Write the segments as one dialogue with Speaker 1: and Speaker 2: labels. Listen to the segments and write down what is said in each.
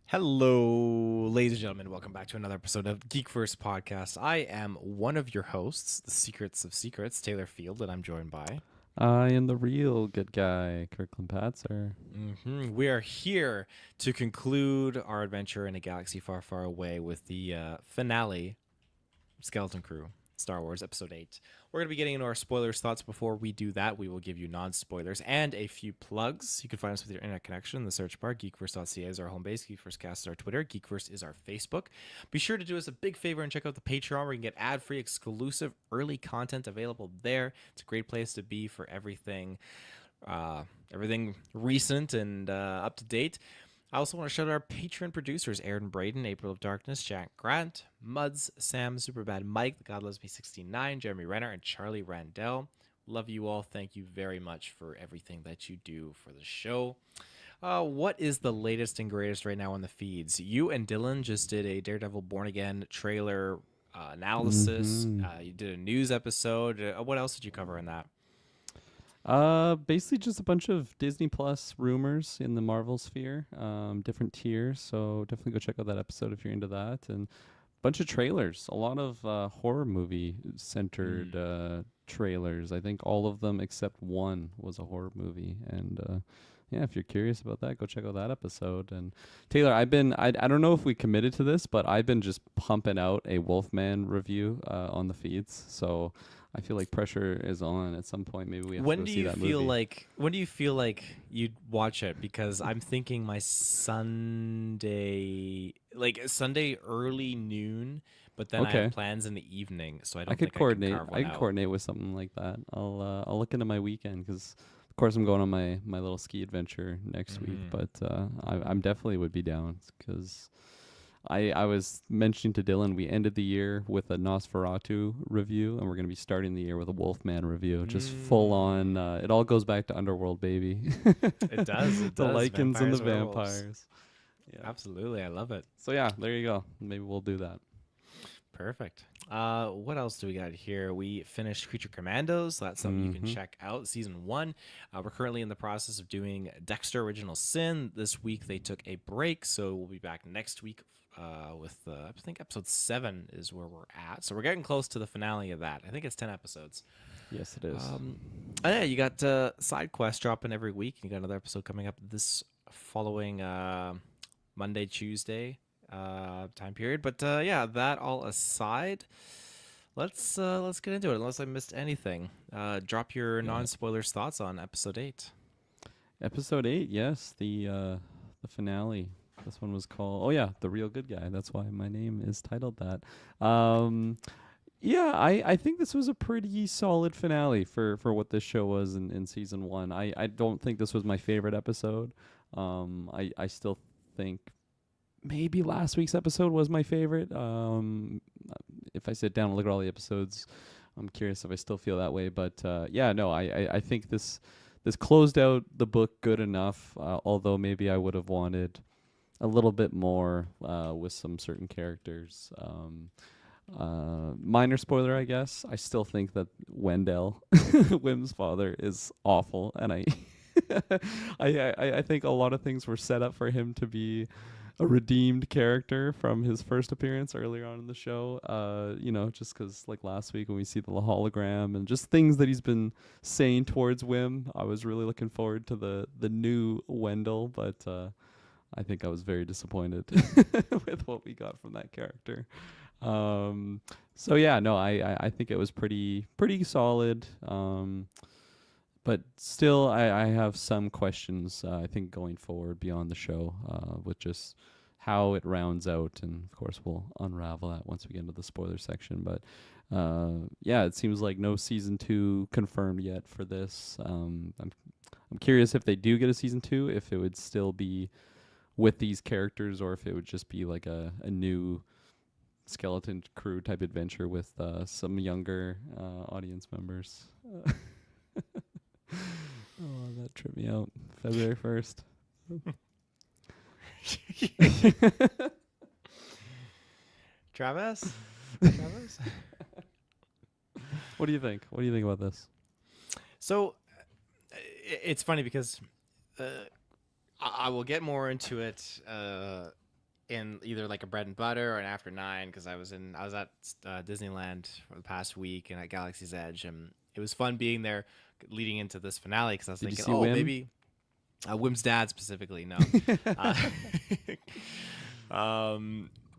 Speaker 1: Hello, ladies and gentlemen. Welcome back to another episode of GeekVerse podcast. I am one of your hosts, the Secrets of Secrets, Taylor Field, and I'm joined by...
Speaker 2: I am the real good guy, Kirkland Patzer.
Speaker 1: We are here to conclude our adventure in a galaxy far, far away with the finale, Skeleton Crew, Star Wars Episode 8. We're going to be getting into our spoilers thoughts. Before we do that, we will give you non-spoilers and a few plugs. You can find us with your internet connection in the search bar. GeekVerse.ca is our home base. GeekVerseCast is our Twitter. GeekVerse is our Facebook. Be sure to do us a big favor and check out the Patreon where you can get ad-free, exclusive, early content available there. It's a great place to be for everything recent and up to date. I also want to shout out our patron producers, Aaron Braden, April of Darkness, Jack Grant, Muds, Sam, Superbad Mike, The God Loves Me 69, Jeremy Renner, and Charlie Randell. Love you all. Thank you very much for everything that you do for the show. What is the latest and greatest right now on the feeds? You and Dylan just did a Daredevil Born Again trailer analysis. You did a news episode. What else did you cover in that?
Speaker 2: Basically just a bunch of Disney Plus rumors in the Marvel sphere, different tiers. So definitely go check out that episode if you're into that. And a bunch of trailers, a lot of horror movie centered trailers. I think all of them except one was a horror movie. And yeah, if you're curious about that, go check out that episode. And Taylor, I don't know if we committed to this, but I've been just pumping out a Wolfman review on the feeds. So I feel like pressure is on at some point. Maybe we have to go see that movie.
Speaker 1: When do you feel like you'd watch it? Because I'm thinking my Sunday early noon, but then I have plans in the evening, so I could
Speaker 2: coordinate. I could coordinate with something like that. I'll look into my weekend because, of course, I'm going on my little ski adventure next week. But I'm definitely would be down because I was mentioning to Dylan, we ended the year with a Nosferatu review, and we're going to be starting the year with a Wolfman review. Just full on. It all goes back to Underworld, baby.
Speaker 1: It does.
Speaker 2: The Lycans and the vampires.
Speaker 1: Yeah. Absolutely. I love it.
Speaker 2: So, yeah, there you go. Maybe we'll do that.
Speaker 1: Perfect. What else do we got here? We finished Creature Commandos. So that's something you can check out. Season 1. We're currently in the process of doing Dexter Original Sin. This week they took a break, so we'll be back next week with I think episode 7 is where we're at. So we're getting close to the finale of that. I think it's 10 episodes.
Speaker 2: Yes, it is.
Speaker 1: Yeah, you got side quests dropping every week. You got another episode coming up this following Monday, Tuesday time period. But yeah, that all aside, let's get into it. Unless I missed anything, drop your non-spoilers thoughts on episode 8.
Speaker 2: Episode 8, yes, the finale. This one was called, The Real Good Guy. That's why my name is titled that. Yeah, I think this was a pretty solid finale for what this show was in season 1. I don't think this was my favorite episode. I still think maybe last week's episode was my favorite. If I sit down and look at all the episodes, I'm curious if I still feel that way. But I think this closed out the book good enough, although maybe I would have wanted a little bit more with some certain characters. Minor spoiler, I guess. I still think that Wendell, Wim's father, is awful, and I think a lot of things were set up for him to be a redeemed character from his first appearance earlier on in the show. Just because like last week when we see the hologram and just things that he's been saying towards Wim, I was really looking forward to the new Wendell, but I think I was very disappointed with what we got from that character. I think it was pretty solid. But still, I have some questions, I think, going forward beyond the show, with just how it rounds out. And, of course, we'll unravel that once we get into the spoiler section. But, it seems like no Season 2 confirmed yet for this. I'm curious if they do get a Season 2, if it would still be with these characters or if it would just be like a new Skeleton Crew type adventure with some younger audience members. Oh, that tripped me out. February 1st.
Speaker 1: Travis?
Speaker 2: What do you think? What do you think about this?
Speaker 1: So it's funny because uh, I will get more into it in either like a bread and butter or an after nine because I was at Disneyland for the past week and at Galaxy's Edge, and it was fun being there leading into this finale because I was
Speaker 2: Did you
Speaker 1: thinking,
Speaker 2: see
Speaker 1: oh,
Speaker 2: Wim?
Speaker 1: maybe Wim's dad specifically, no. Uh,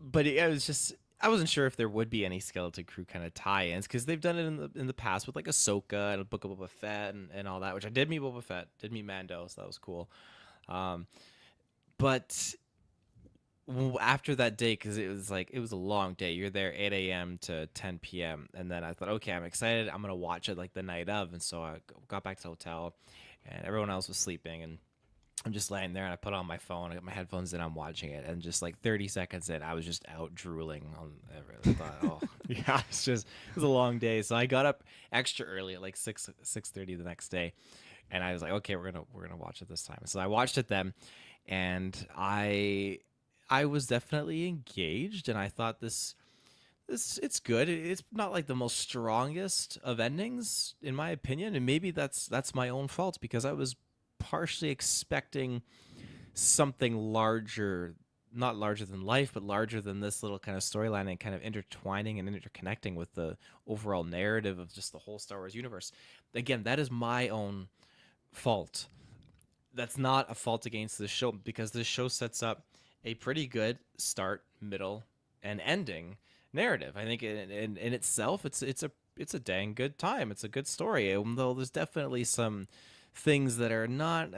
Speaker 1: but it was just I wasn't sure if there would be any Skeleton Crew kind of tie-ins because they've done it in the past with like Ahsoka and a Book of Boba Fett and all that, which I did meet Boba Fett, did meet Mando, so that was cool. Um, but after that day, because it was a long day, you're there 8 a.m. to 10 p.m. and then I thought, okay, I'm excited, I'm gonna watch it like the night of, and so I got back to the hotel, and everyone else was sleeping, and I'm just laying there and I put on my phone, I got my headphones in, I'm watching it, and just like 30 seconds in, I was just out drooling on everything. I thought, oh, yeah, it was a long day. So I got up extra early at like 6:30 the next day, and I was like, okay, we're gonna watch it this time. So I watched it then, and I was definitely engaged, and I thought this it's good. It's not like the most strongest of endings in my opinion, and maybe that's my own fault because I was partially expecting something larger, not larger than life, but larger than this little kind of storyline and kind of intertwining and interconnecting with the overall narrative of just the whole Star Wars universe. Again, that is my own fault. That's not a fault against this show because this show sets up a pretty good start, middle, and ending narrative. I think in itself, it's a dang good time. It's a good story, though there's definitely some things that are not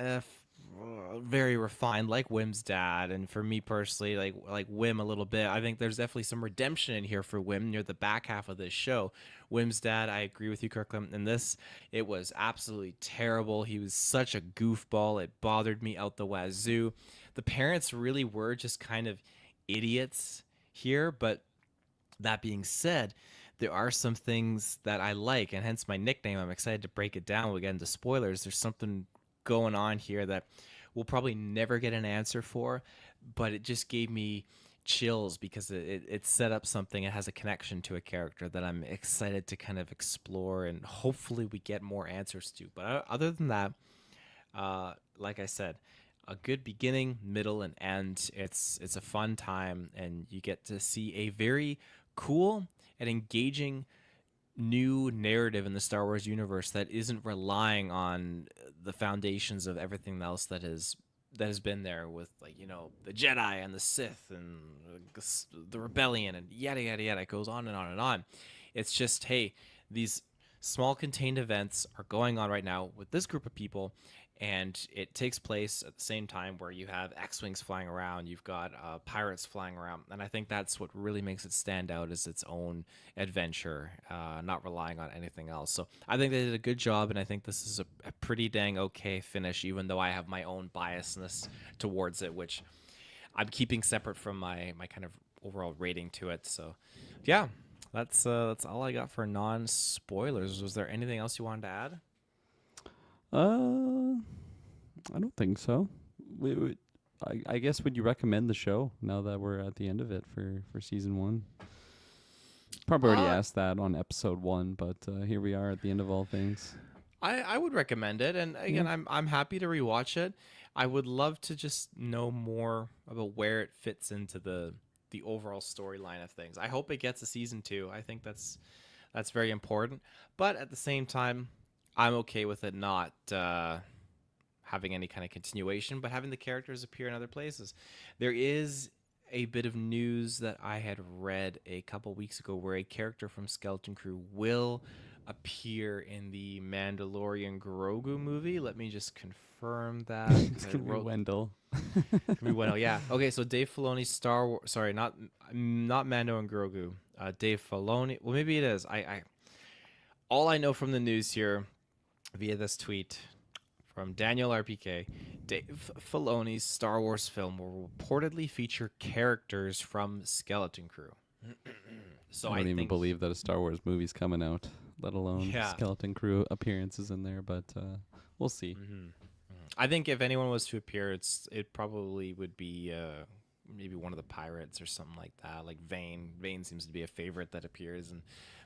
Speaker 1: very refined, like Wim's dad, and for me personally, like Wim a little bit. I think there's definitely some redemption in here for Wim near the back half of this show. Wim's dad, I agree with you, Kirkland. In this, it was absolutely terrible. He was such a goofball. It bothered me out the wazoo. The parents really were just kind of idiots here, but that being said, there are some things that I like, and hence my nickname. I'm excited to break it down. We'll get into spoilers. There's something going on here that we'll probably never get an answer for, but it just gave me chills because it set up something. It has a connection to a character that I'm excited to kind of explore, and hopefully we get more answers to. But other than that, like I said, a good beginning, middle, and end. It's a fun time, and you get to see a very cool and engaging new narrative in the Star Wars universe that isn't relying on the foundations of everything else that has been there with, like, the Jedi and the Sith and the rebellion and yada yada yada. It goes on and on and on. It's just, hey, these small contained events are going on right now with this group of people, and it takes place at the same time where you have X-wings flying around, you've got pirates flying around, and I think that's what really makes it stand out is its own adventure, not relying on anything else. So I think they did a good job, and I think this is a pretty dang okay finish, even though I have my own biasness towards it, which I'm keeping separate from my kind of overall rating to it. So yeah, that's all I got for non-spoilers. Was there anything else you wanted to add?
Speaker 2: Uh, I don't think so. I guess would you recommend the show now that we're at the end of it for season one? Probably already
Speaker 1: Uh,
Speaker 2: asked that on episode one, but here we are at the end of all things.
Speaker 1: I would recommend it, and
Speaker 2: Yeah.
Speaker 1: again, I'm happy to rewatch it. I would love to just know more about where it fits into the overall storyline of things. I hope it gets a season two. I think that's very important. But at the same time, I'm okay with it not having any kind of continuation, but having the characters appear in other places. There is a bit of news that I had read a couple weeks ago where a character from Skeleton Crew will appear in the Mandalorian Grogu movie. Let me just confirm that
Speaker 2: It's
Speaker 1: because I
Speaker 2: gonna be
Speaker 1: wrote
Speaker 2: Wendell.
Speaker 1: we went. Oh yeah. Okay, so Dave Filoni's Star Wars. Sorry, not Mando and Grogu. Dave Filoni. Well, maybe it is. I all I know from the news here via this tweet from Daniel RPK, Dave Filoni's Star Wars film will reportedly feature characters from Skeleton Crew. So
Speaker 2: I
Speaker 1: I
Speaker 2: don't even
Speaker 1: think,
Speaker 2: believe that a Star Wars movie's coming out, let alone
Speaker 1: yeah.
Speaker 2: Skeleton Crew appearances in there. But we'll see.
Speaker 1: I think if anyone was to appear, it probably would be maybe one of the pirates or something like that. Like Vane. Vane seems to be a favorite that appears in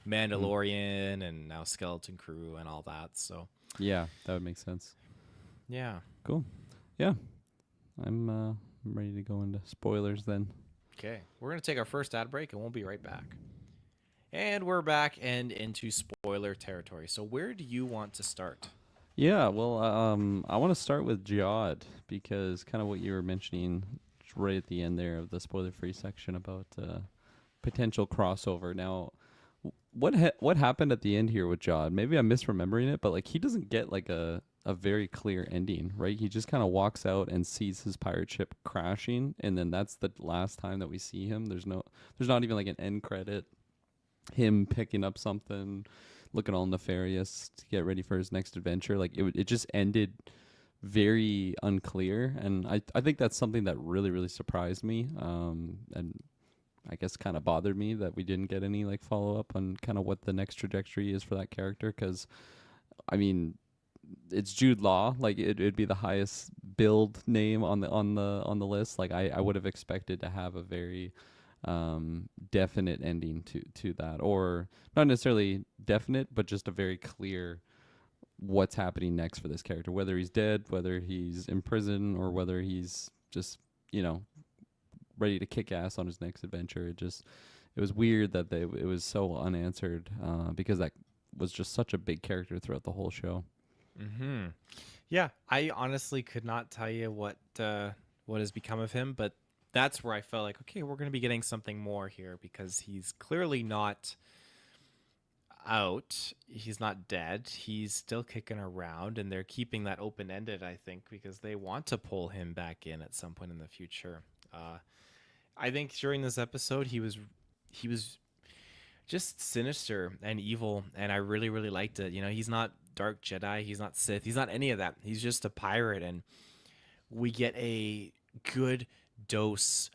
Speaker 2: Mm.
Speaker 1: Mandalorian and now Skeleton Crew and all that. So
Speaker 2: Yeah, that would make sense.
Speaker 1: Yeah.
Speaker 2: Cool. Yeah, I'm ready to go into spoilers then.
Speaker 1: Okay. We're going to take our first ad break and we'll be right back. And we're back and into spoiler territory. So, where do you want to start?
Speaker 2: Yeah, well, I want to start with Jod because kind of what you were mentioning right at the end there of the spoiler-free section about potential crossover. Now, what happened at the end here with Jod? Maybe I'm misremembering it, but like he doesn't get like a very clear ending, right? He just kind of walks out and sees his pirate ship crashing, and then that's the last time that we see him. There's not even like an end credit. Him picking up something, looking all nefarious to get ready for his next adventure. Like it just ended very unclear, and I think that's something that really surprised me. And I guess kind of bothered me that we didn't get any like follow up on kind of what the next trajectory is for that character. Because I mean, it's Jude Law. Like it'd be the highest build name on the list. Like I would have expected to have a very definite ending to that, or not necessarily definite, but just a very clear what's happening next for this character. Whether he's dead, whether he's in prison, or whether he's just you know ready to kick ass on his next adventure. It was weird that it was so unanswered because that was just such a big character throughout the whole show.
Speaker 1: Mm-hmm. Yeah, I honestly could not tell you what has become of him, but that's where I felt like, okay, we're going to be getting something more here because he's clearly not out. He's not dead. He's still kicking around, and they're keeping that open ended, I think, because they want to pull him back in at some point in the future. I think during this episode, he was just sinister and evil, and I really liked it. You know, he's not Dark Jedi, he's not Sith, he's not any of that. He's just a pirate, and we get a good dose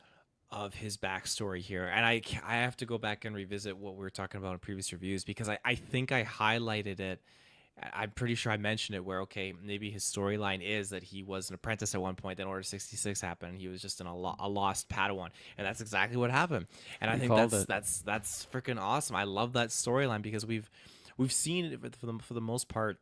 Speaker 1: of his backstory here. And I have to go back and revisit what we were talking about in previous reviews because I think I highlighted it. I'm pretty sure I mentioned it where, okay, maybe his storyline is that he was an apprentice at one point, then Order 66 happened, and he was just a lost Padawan. And that's exactly what happened. And I
Speaker 2: You
Speaker 1: think
Speaker 2: called it.
Speaker 1: that's freaking awesome. I love that storyline because we've seen it for the most part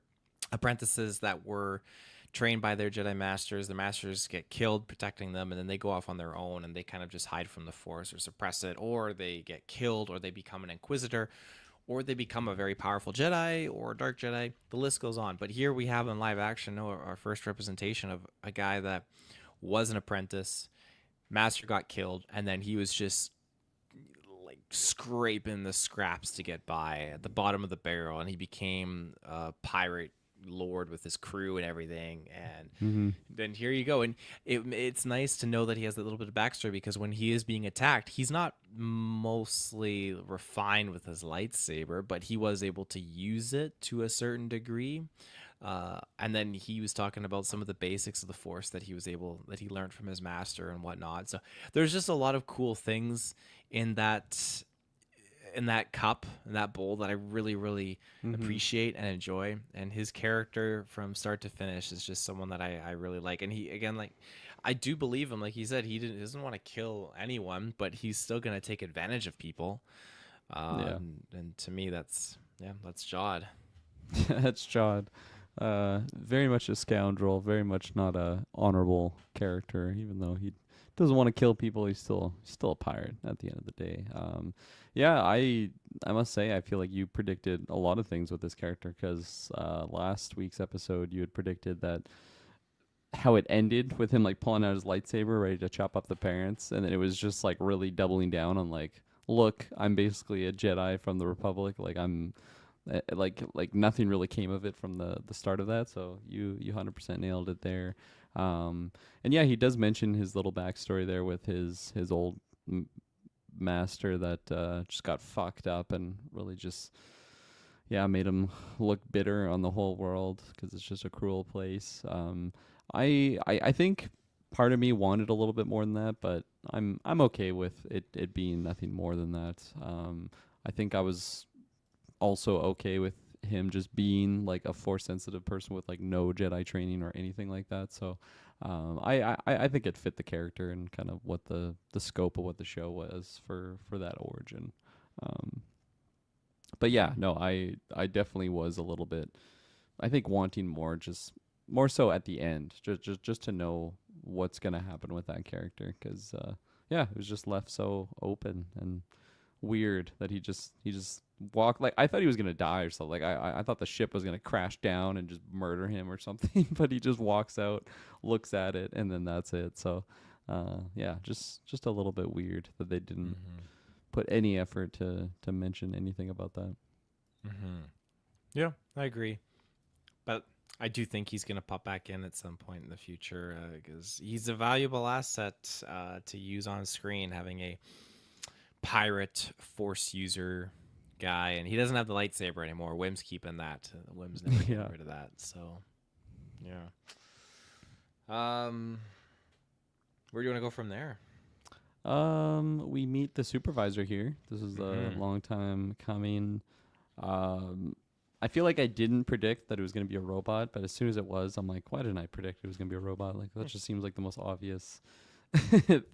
Speaker 1: apprentices that were trained by their Jedi masters. The masters get killed protecting them, and then they go off on their own and they kind of just hide from the Force or suppress it, or they get killed, or they become an Inquisitor, or they become a very powerful Jedi or Dark Jedi. The list goes on. But here we have in live action our first representation of a guy that was an apprentice, master got killed, and then he was just like scraping the scraps to get by at the bottom of the barrel, and he became a pirate lord with his crew and everything. And
Speaker 2: Mm-hmm.
Speaker 1: then here you go. And it's nice to know that he has a little bit of backstory because when he is being attacked, he's not mostly refined with his lightsaber, but he was able to use it to a certain degree. And then he was talking about some of the basics of the Force that he learned from his master and whatnot. So there's just a lot of cool things in that cup, in that bowl, that I really
Speaker 2: Mm-hmm.
Speaker 1: appreciate and enjoy. And his character from start to finish is just someone that I really like. And he, again, like, I do believe him. Like he said, doesn't want to kill anyone, but he's still gonna take advantage of people.
Speaker 2: Yeah.
Speaker 1: And to me, that's Jod.
Speaker 2: That's Jod. Very much a scoundrel, very much not a honorable character, even though he doesn't want to kill people. He's still a pirate at the end of the day. Yeah, I must say I feel like you predicted a lot of things with this character because last week's episode you had predicted that how it ended with him like pulling out his lightsaber ready to chop up the parents, and then it was just like really doubling down on like, look, I'm basically a Jedi from the Republic. Like I'm like nothing really came of it from the start of that. So you 100% nailed it there. And yeah, he does mention his little backstory there with his old master that just got fucked up and really just yeah made him look bitter on the whole world because it's just a cruel place. I think part of me wanted a little bit more than that, but I'm okay with it being nothing more than that. I think I was also okay with him just being like a force sensitive person with like no Jedi training or anything like that. So I think it fit the character and kind of what the scope of what the show was for that origin. Um, but yeah, no, I definitely was a little bit I think wanting more just more so at the end, just to know what's gonna happen with that character, because yeah, it was just left so open and weird that he just walked. Like, I thought he was gonna die or something. Like, I thought the ship was gonna crash down and just murder him or something, but he just walks out, looks at it, and then that's it. So yeah, just a little bit weird that they didn't
Speaker 1: Mm-hmm.
Speaker 2: put any effort to mention anything about that.
Speaker 1: Mm-hmm. Yeah, I agree. But I do think he's going to pop back in at some point in the future because he's a valuable asset to use on screen, having a pirate force user guy. And he doesn't have the lightsaber anymore. Wim's keeping that. Wim's never getting
Speaker 2: Yeah.
Speaker 1: rid of that. So, yeah. Um, where do you want to go from there?
Speaker 2: We meet the supervisor here. This is a
Speaker 1: Mm-hmm.
Speaker 2: long time coming. Um, I feel like I didn't predict that it was going to be a robot, but as soon as it was, I'm like, why didn't I predict it was going to be a robot? Like, that just seems like the most obvious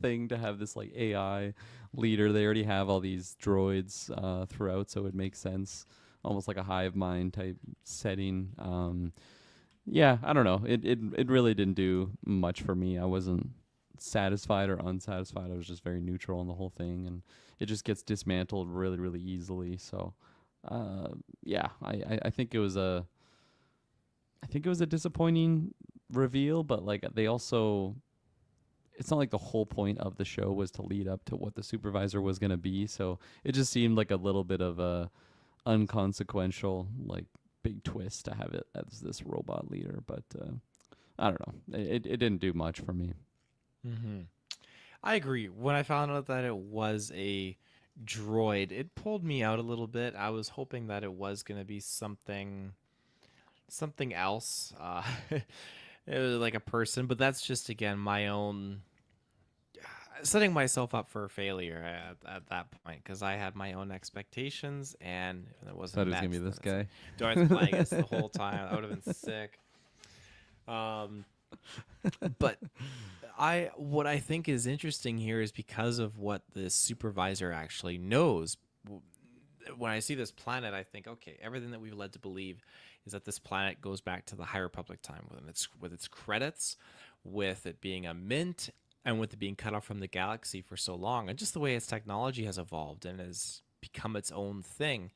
Speaker 2: thing to have this like AI leader. They already have all these droids throughout, so it makes sense. Almost like a hive mind type setting. Yeah, I don't know. It really didn't do much for me. I wasn't satisfied or unsatisfied. I was just very neutral on the whole thing, and it just gets dismantled really easily. So, uh, yeah, I think it was a disappointing reveal, but like they also, it's not like the whole point of the show was to lead up to what the supervisor was gonna be. So it just seemed like a little bit of a unconsequential like big twist to have it as this robot leader, but I don't know. It didn't do much for me.
Speaker 1: Mm-hmm. I agree. When I found out that it was a droid, it pulled me out a little bit. I was hoping that it was going to be something else. It was like a person, but that's just again my own setting myself up for failure at that point because I had my own expectations and it wasn't
Speaker 2: Thought it was gonna
Speaker 1: met.
Speaker 2: be
Speaker 1: Then
Speaker 2: this
Speaker 1: it's like,
Speaker 2: guy.
Speaker 1: do I have to play against the whole time? I would have been sick. Um, but what I think is interesting here is because of what the supervisor actually knows. When I see this planet, I think, okay, everything that we've led to believe is that this planet goes back to the High Republic time with its credits, with it being a mint, and with it being cut off from the galaxy for so long, and just the way its technology has evolved and has become its own thing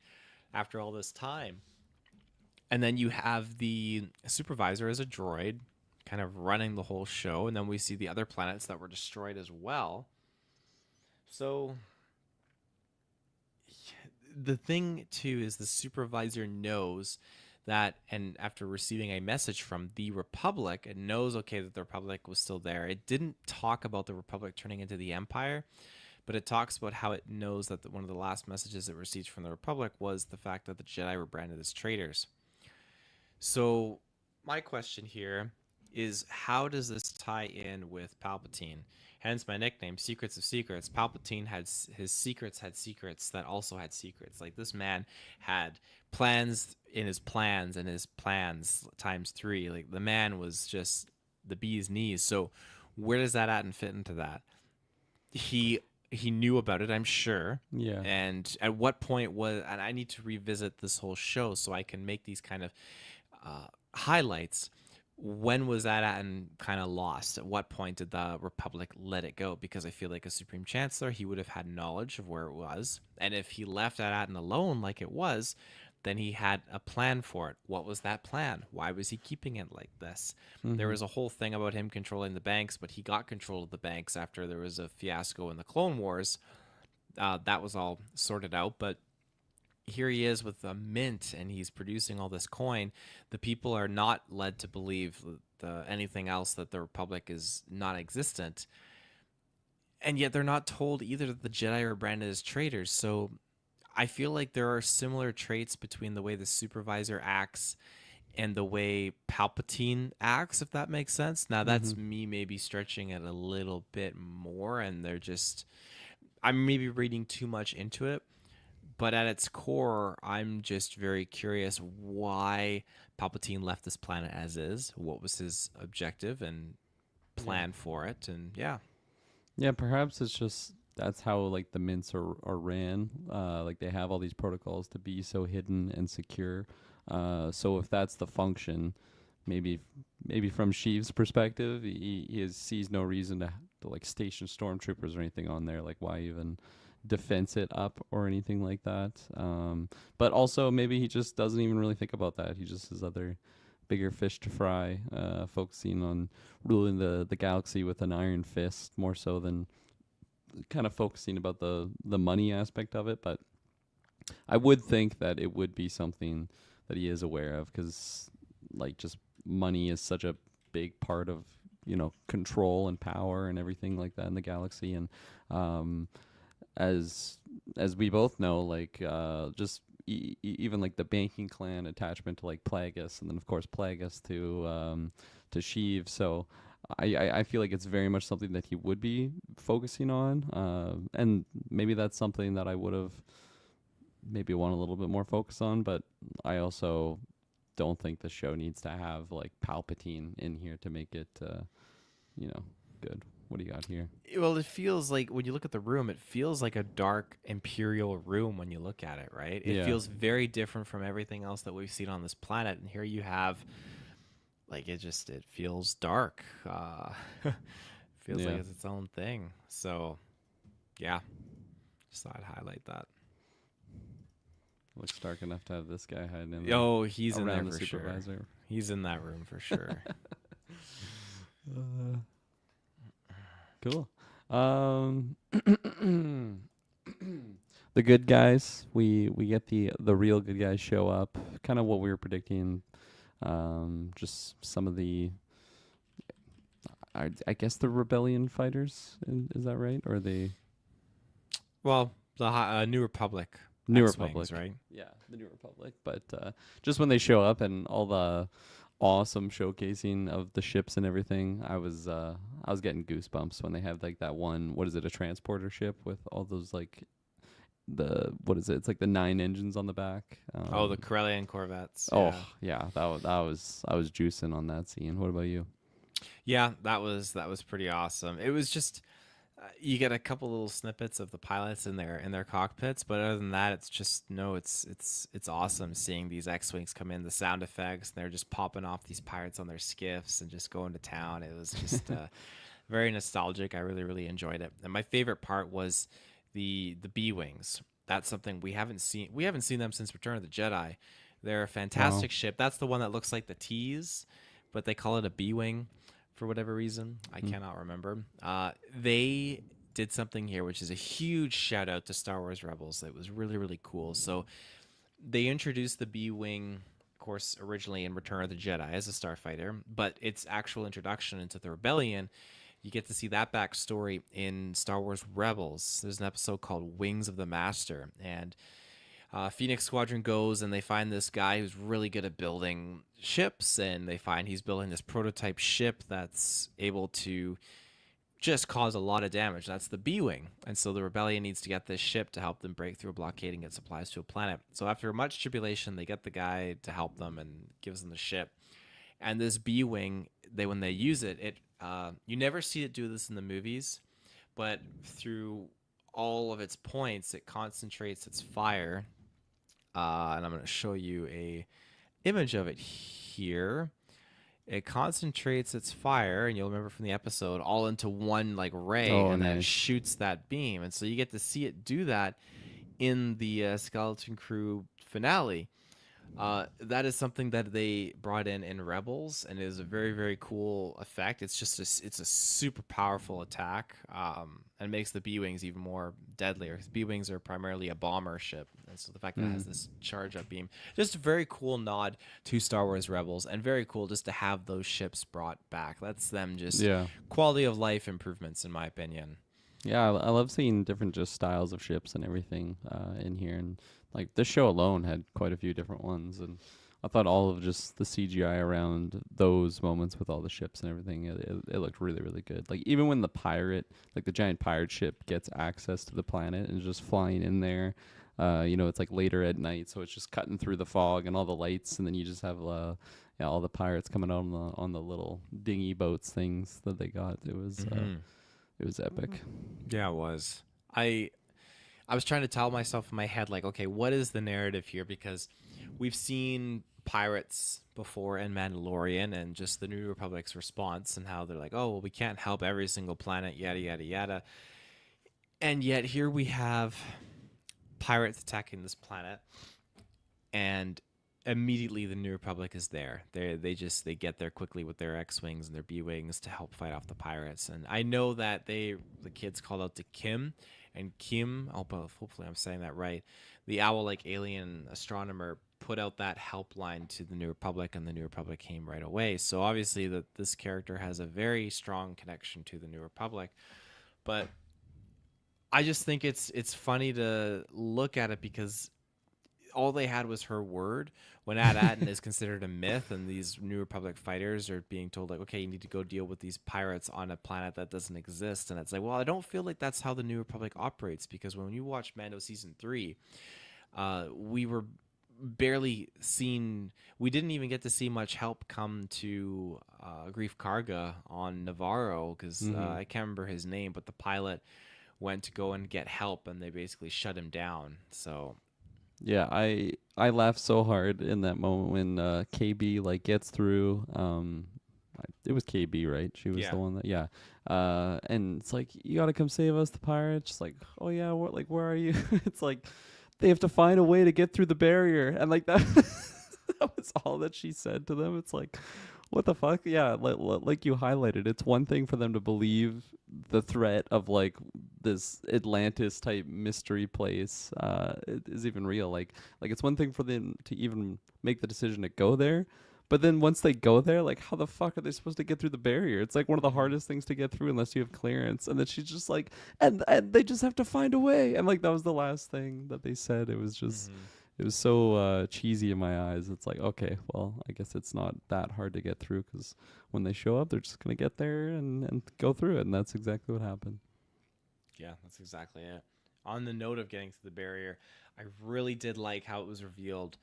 Speaker 1: after all this time. And then you have the supervisor as a droid, kind of running the whole show, and then we see the other planets that were destroyed as well. So the thing too is the supervisor knows that, and after receiving a message from the Republic, it knows, okay, that the Republic was still there. It didn't talk about the Republic turning into the Empire, but it talks about how it knows that one of the last messages it received from the Republic was the fact that the Jedi were branded as traitors. So my question here is, how does this tie in with Palpatine? Hence my nickname, Secrets of Secrets. Palpatine had his secrets had secrets that also had secrets. Like, this man had plans in his plans and his plans times three. Like, the man was just the bee's knees. So where does that at and fit into that? He he knew about it, I'm sure.
Speaker 2: Yeah.
Speaker 1: And at what point was, and I need to revisit this whole show so I can make these kind of highlights. When was that at and kind of lost? At what point did the Republic let it go? Because I feel like a Supreme Chancellor, he would have had knowledge of where it was. And if he left that at and alone like it was, then he had a plan for it. What was that plan? Why was he keeping it like this? There
Speaker 2: Mm-hmm.
Speaker 1: was a whole thing about him controlling the banks, but he got control of the banks after there was a fiasco in the Clone Wars. That was all sorted out, but here he is with a mint and he's producing all this coin. The people are not led to believe anything else, that the Republic is non existent. And yet they're not told either that the Jedi are branded as traitors. So I feel like there are similar traits between the way the supervisor acts and the way Palpatine acts, if that makes sense. Now,
Speaker 2: Mm-hmm.
Speaker 1: that's me maybe stretching it a little bit more, and I'm maybe reading too much into it, but at its core, I'm just very curious why Palpatine left this planet as is. What was his objective and
Speaker 2: Yeah.
Speaker 1: plan for it? And yeah.
Speaker 2: Yeah, perhaps it's just that's how like the mints are ran. Like they have all these protocols to be so hidden and secure. So if that's the function, maybe maybe from Sheev's perspective, sees no reason to like station stormtroopers or anything on there. Like, why even defense it up or anything like that? But also maybe he just doesn't even really think about that. He just has other bigger fish to fry, focusing on ruling the galaxy with an iron fist more so than kind of focusing about the money aspect of it. But I would think that it would be something that he is aware of, because like just money is such a big part of control and power and everything like that in the galaxy. And um as we both know, like just even like the banking clan attachment to like Plagueis, and then of course Plagueis to Sheev. So I feel like it's very much something that he would be focusing on, and maybe that's something that I would have maybe want a little bit more focus on. But I also don't think the show needs to have like Palpatine in here to make it good. What do you got here?
Speaker 1: Well, it feels like when you look at the room, it feels like a dark imperial room when you look at it, right? It
Speaker 2: Yeah.
Speaker 1: feels very different from everything else that we've seen on this planet. And here you have, like, it feels dark. Feels like
Speaker 2: Yeah.
Speaker 1: it's its own thing. So, yeah, just thought I'd highlight that.
Speaker 2: Looks dark enough to have this guy hiding in there
Speaker 1: Oh, he's in there
Speaker 2: around the
Speaker 1: for sure.
Speaker 2: supervisor.
Speaker 1: He's in that room for sure.
Speaker 2: Cool. The good guys, we get the real good guys show up. Kind of what we were predicting. Just some of the, I guess the rebellion fighters. Is that right? Or the
Speaker 1: Well, the New Republic.
Speaker 2: New
Speaker 1: X-Wings,
Speaker 2: Republic,
Speaker 1: right?
Speaker 2: Yeah, the New Republic. But just when they show up and all the awesome showcasing of the ships and everything, I was getting goosebumps when they have like that one. What is it? A transporter ship with all those like what is it? It's like the 9 engines on the back.
Speaker 1: The Corellian Corvettes.
Speaker 2: Oh yeah, I was juicing on that scene. What about you?
Speaker 1: Yeah, that was pretty awesome. It was just you get a couple little snippets of the pilots in their cockpits, but other than that, it's just it's awesome seeing these X-wings come in, the sound effects, and they're just popping off these pirates on their skiffs and just going to town. It was just very nostalgic. I really enjoyed it, and my favorite part was the B-wings. That's something we haven't seen. We haven't seen them since Return of the Jedi. They're a fantastic ship. That's the one that looks like the T's, but they call it a B-wing for whatever reason. I cannot remember. They did something here, which is a huge shout out to Star Wars Rebels. It was really cool. So they introduced the B-wing, of course, originally in Return of the Jedi as a starfighter, but its actual introduction into the Rebellion, you get to see that backstory in Star Wars Rebels. There's an episode called Wings of the Master, and Phoenix Squadron goes and they find this guy who's really good at building ships, and they find he's building this prototype ship that's able to just cause a lot of damage. That's the B-Wing. And so the rebellion needs to get this ship to help them break through a blockade and get supplies to a planet. So after much tribulation, they get the guy to help them and gives them the ship. And this B-Wing, when they use it, you never see it do this in the movies, but through all of its points, it concentrates its fire. And I'm going to show you a image of it here. It concentrates its fire, and you'll remember from the episode, all into one like ray, and then it shoots that beam. And so you get to see it do that in the Skeleton Crew finale. That is something that they brought in Rebels, and it is a very cool effect. It's just it's a super powerful attack, and makes the B-Wings even more deadlier. B-Wings are primarily a bomber ship, and so the fact that it has this charge up beam, just a very cool nod to Star Wars Rebels, and very cool just to have those ships brought back. That's them just quality of life improvements, in my opinion.
Speaker 2: Yeah, I love seeing different just styles of ships and everything in here, and like this show alone had quite a few different ones, and I thought all of just the CGI around those moments with all the ships and everything, it looked really good. Like even when the giant pirate ship gets access to the planet and is just flying in there, it's like later at night, so it's just cutting through the fog and all the lights, and then you just have all the pirates coming out on the little dinghy boats things that they got. It was epic.
Speaker 1: Yeah, it was. I was trying to tell myself in my head, like, okay, what is the narrative here? Because we've seen pirates before in Mandalorian and just the New Republic's response and how they're like, oh, well, we can't help every single planet, yada, yada, yada. And yet here we have pirates attacking this planet, and immediately the New Republic is there. They get there quickly with their X-wings and their B-wings to help fight off the pirates. And I know that the kids called out to Kim, and Kim, oh, but hopefully I'm saying that right. The owl-like alien astronomer put out that helpline to the New Republic, and the New Republic came right away. So obviously that this character has a very strong connection to the New Republic, but I just think it's funny to look at it because all they had was her word when Ad-Atten is considered a myth, and these New Republic fighters are being told, like, okay, you need to go deal with these pirates on a planet that doesn't exist. And it's like, well, I don't feel like that's how the New Republic operates, because when you watch Mando season 3, we were barely seen. We didn't even get to see much help come to Grief Karga on Navarro, because
Speaker 2: Mm-hmm.
Speaker 1: I can't remember his name, but the pilot went to go and get help, and they basically shut him down. So
Speaker 2: Yeah, I laughed so hard in that moment when KB like gets through. It was KB, right? She was
Speaker 1: yeah.
Speaker 2: the one that, yeah. And it's like, you gotta come save us, the pirates. Just like, oh yeah, what? Like, where are you? It's like they have to find a way to get through the barrier, and like that. That was all that she said to them. It's like, what the fuck? Yeah, like you highlighted, it's one thing for them to believe the threat of like this Atlantis type mystery place is even real. Like it's one thing for them to even make the decision to go there, but then once they go there, like how the fuck are they supposed to get through the barrier? It's like one of the
Speaker 1: Mm-hmm.
Speaker 2: hardest things to get through unless you have clearance. And then she's just like, and they just have to find a way. And like that was the last thing that they said. It was just
Speaker 1: Mm-hmm.
Speaker 2: it was so cheesy in my eyes. It's like, okay, well, I guess it's not that hard to get through because when they show up, they're just gonna get there and go through it, and that's exactly what happened.
Speaker 1: Yeah, that's exactly it. On the note of getting through the barrier, I really did like how it was revealed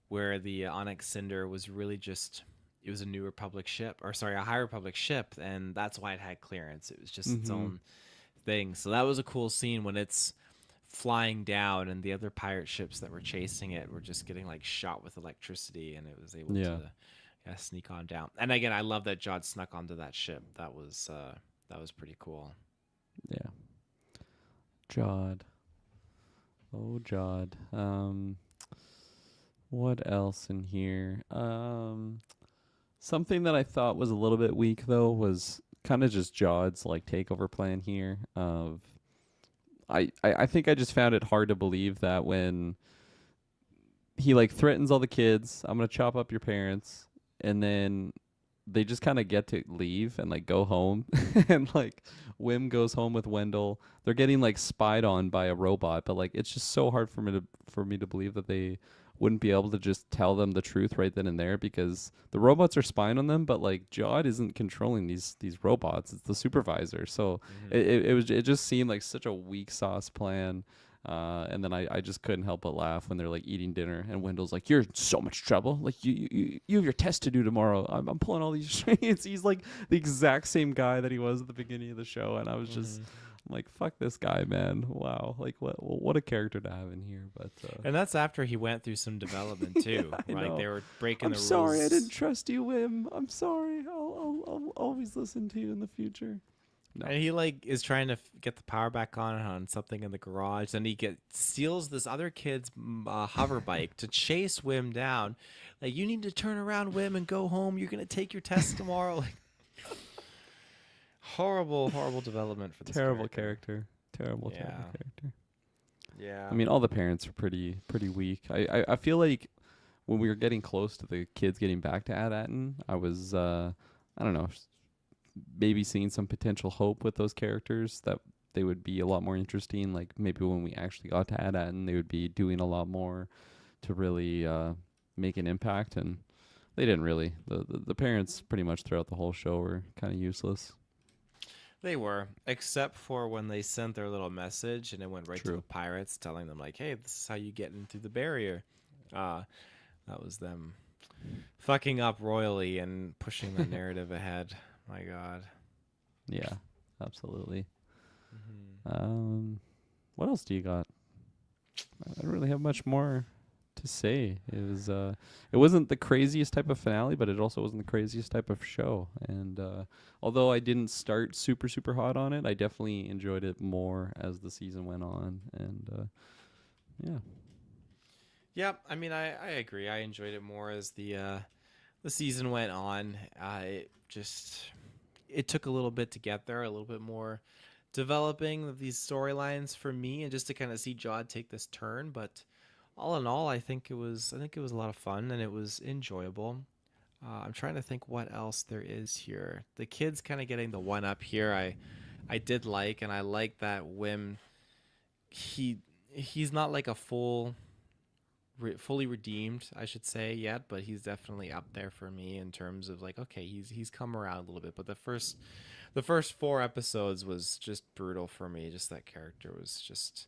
Speaker 1: where the Onyx Cinder was really just, it was a New Republic ship, or sorry, a High Republic ship, and that's why it had clearance. It was just its
Speaker 2: Mm-hmm.
Speaker 1: own thing. So that was a cool scene when it's flying down and the other pirate ships that were chasing it were just getting like shot with electricity, and it was able to,
Speaker 2: Yeah,
Speaker 1: yeah, sneak on down. And again, I love that Jod snuck onto that ship. That was pretty cool.
Speaker 2: yeah. Jod. Oh, Jod. What else in here? Something that I thought was a little bit weak though was kind of just Jod's like takeover plan here. Of I think I just found it hard to believe that when he like threatens all the kids, I'm gonna chop up your parents, and then they just kind of get to leave and like go home, and like Wim goes home with Wendell. They're getting like spied on by a robot, but like it's just so hard for me to believe that they wouldn't be able to just tell them the truth right then and there because the robots are spying on them, but like Jod isn't controlling these robots. It's the supervisor. So
Speaker 1: Mm-hmm.
Speaker 2: it just seemed like such a weak sauce plan. And then I just couldn't help but laugh when they're like eating dinner and Wendell's like, "You're in so much trouble. Like you have your test to do tomorrow. I'm pulling all these strings." He's like the exact same guy that he was at the beginning of the show, and I was just
Speaker 1: Mm-hmm.
Speaker 2: I'm like, "Fuck this guy, man! Wow, like what a character to have in here." But
Speaker 1: And that's after he went through some development
Speaker 2: yeah,
Speaker 1: too.
Speaker 2: I
Speaker 1: Like
Speaker 2: know.
Speaker 1: they were breaking
Speaker 2: I'm
Speaker 1: the
Speaker 2: sorry I didn't
Speaker 1: rules.
Speaker 2: trust you, Wim. I'm sorry. I'll always listen to you in the future. No.
Speaker 1: And he like is trying to get the power back on something in the garage. Then he steals this other kid's hover bike to chase Wim down. Like, you need to turn around, Wim, and go home. You're gonna take your test tomorrow. Like, horrible, horrible development for this
Speaker 2: Terrible
Speaker 1: character.
Speaker 2: character. Terrible, terrible
Speaker 1: Yeah,
Speaker 2: character. I
Speaker 1: yeah.
Speaker 2: mean, all the parents are pretty weak. I feel like when we were getting close to the kids getting back to Ad-Atten, I was I don't know, maybe seeing some potential hope with those characters that they would be a lot more interesting. Like maybe when we actually got to Ad-Atten, they would be doing a lot more to really make an impact, and they didn't really. The parents pretty much throughout the whole show were kind of useless.
Speaker 1: They were, except for when they sent their little message and it went right to the
Speaker 2: True.
Speaker 1: pirates, telling them like, "Hey, this is how you get in through the barrier." Uh, that was them fucking up royally and pushing the narrative ahead. My God.
Speaker 2: Yeah, absolutely.
Speaker 1: Hmm.
Speaker 2: Um, what else do you got? I don't really have much more to say. It wasn't the craziest type of finale, but it also wasn't the craziest type of show. And although I didn't start super hot on it, I definitely enjoyed it more as the season went on. And yeah.
Speaker 1: Yeah, I mean, I agree. I enjoyed it more as the season went on. It took a little bit to get there, a little bit more developing of these storylines for me, and just to kind of see Jod take this turn. But all in all, I think it was a lot of fun and it was enjoyable. I'm trying to think what else there is here. The kids kind of getting the one up here. I did like, and I like that Wim. He he's not like a fully redeemed, I should say, yet, but he's definitely up there for me in terms of like, okay, he's come around a little bit. But the first four episodes was just brutal for me. Just that character was just,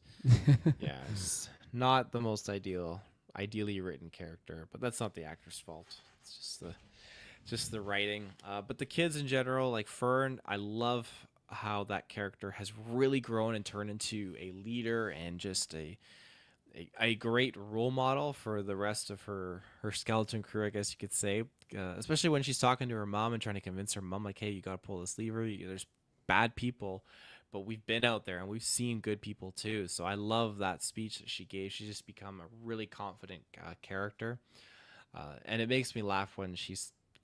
Speaker 1: yeah, it's not the most ideally written character, but that's not the actor's fault. It's just the writing. But the kids in general, like Fern, I love how that character has really grown and turned into a leader and just a great role model for the rest of her skeleton crew, I guess you could say. Especially when she's talking to her mom and trying to convince her mom, like, "Hey, you gotta pull this lever. There's bad people, but we've been out there and we've seen good people too." So I love that speech that she gave. She's just become a really confident character, and it makes me laugh when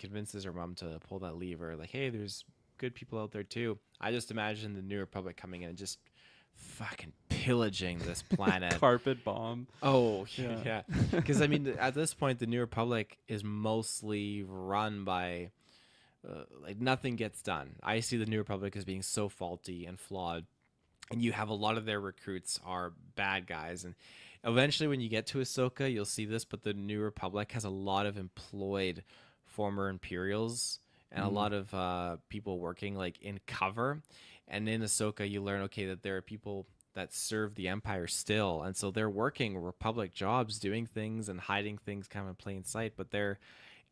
Speaker 1: convinces her mom to pull that lever. Like, "Hey, there's good people out there too." I just imagine the New Republic coming in and just fucking pillaging this planet.
Speaker 2: Carpet bomb.
Speaker 1: Oh,
Speaker 2: Yeah.
Speaker 1: yeah. Because, I mean, at this point, the New Republic is mostly run by, like, nothing gets done. I see the New Republic as being so faulty and flawed. And you have a lot of their recruits are bad guys. And eventually, when you get to Ahsoka, you'll see this, but the New Republic has a lot of employed former Imperials and a
Speaker 2: Mm.
Speaker 1: lot of people working, like, in cover. And in Ahsoka, you learn, okay, that there are people that serve the Empire still. And so they're working Republic jobs, doing things and hiding things kind of in plain sight, but they're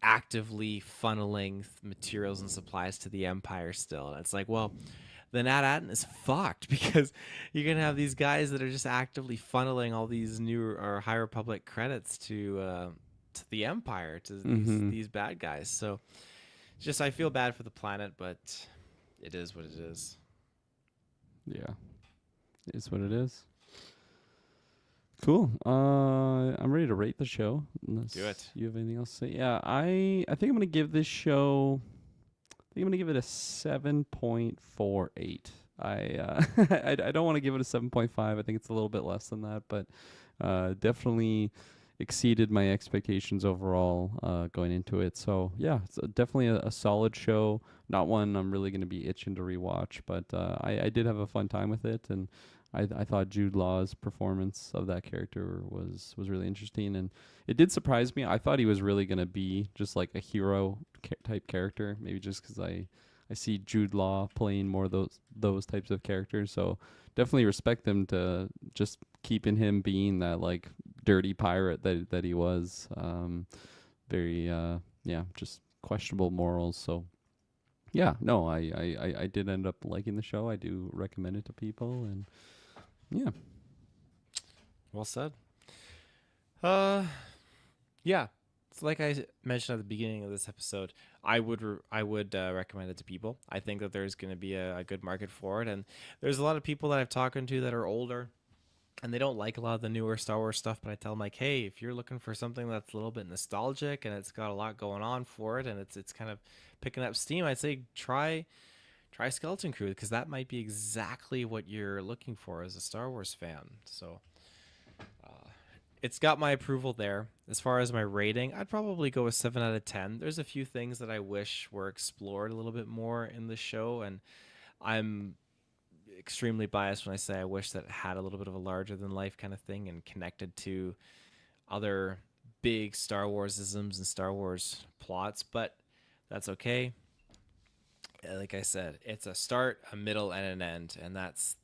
Speaker 1: actively funneling materials and supplies to the Empire still. And it's like, well, then Ad is fucked because you're gonna have these guys that are just actively funneling all these new or High Republic credits to the Empire, to
Speaker 2: Mm-hmm.
Speaker 1: these bad guys. So just I feel bad for the planet, but it is what it is.
Speaker 2: Yeah. It's what it is. Cool. I'm ready to rate the show.
Speaker 1: Do
Speaker 2: Unless
Speaker 1: it.
Speaker 2: you have anything else to say. Yeah, I think I'm gonna give this show. I think I'm gonna give it a 7.48. I don't want to give it a 7.5. I think it's a little bit less than that, but definitely exceeded my expectations overall going into it. So yeah, it's definitely a solid show. Not one I'm really gonna be itching to rewatch, but I did have a fun time with it, and I thought Jude Law's performance of that character was really interesting, and it did surprise me. I thought he was really gonna be just like a hero type character, maybe just because I see Jude Law playing more of those types of characters. So definitely respect him to just keeping him being that like dirty pirate that he was. Very yeah, just questionable morals. So yeah, no, I did end up liking the show. I do recommend it to people, and yeah.
Speaker 1: Well said. Uh, yeah. So like mentioned at the beginning of this episode, I would recommend it to people. I think that there's going to be a good market for it, and there's a lot of people that I've talked to that are older and they don't like a lot of the newer Star Wars stuff. But I tell them like, hey, if you're looking for something that's a little bit nostalgic and it's got a lot going on for it, and it's kind of picking up steam, I'd say try Skeleton Crew because that might be exactly what you're looking for as a Star Wars fan. So it's got my approval there. As far as my rating, I'd probably go with 7 out of 10. There's a few things that I wish were explored a little bit more in the show, and I'm extremely biased when I say I wish that it had a little bit of a larger than life kind of thing and connected to other big Star Wars isms and Star Wars plots, but that's okay. Like I said, it's a start, a middle, and an end, and that's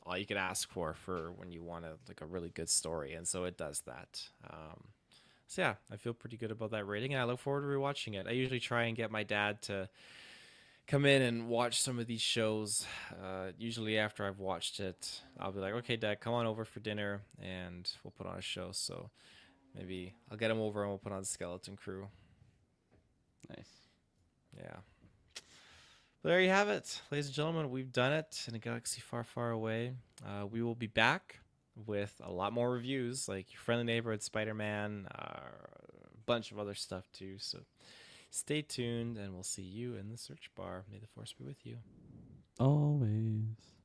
Speaker 1: all you could ask for when you want like a really good story, and so it does that. So yeah, I feel pretty good about that rating, and I look forward to rewatching it. I usually try and get my dad to come in and watch some of these shows. Usually after I've watched it, I'll be like, okay, Dad, come on over for dinner and we'll put on a show. So maybe I'll get him over and we'll put on Skeleton Crew.
Speaker 2: Nice.
Speaker 1: Yeah. But there you have it, ladies and gentlemen. We've done it in a galaxy far, far away. We will be back with a lot more reviews, like your friendly neighborhood Spider-Man, a bunch of other stuff too. So stay tuned, and we'll see you in the search bar. May the force be with you.
Speaker 2: Always.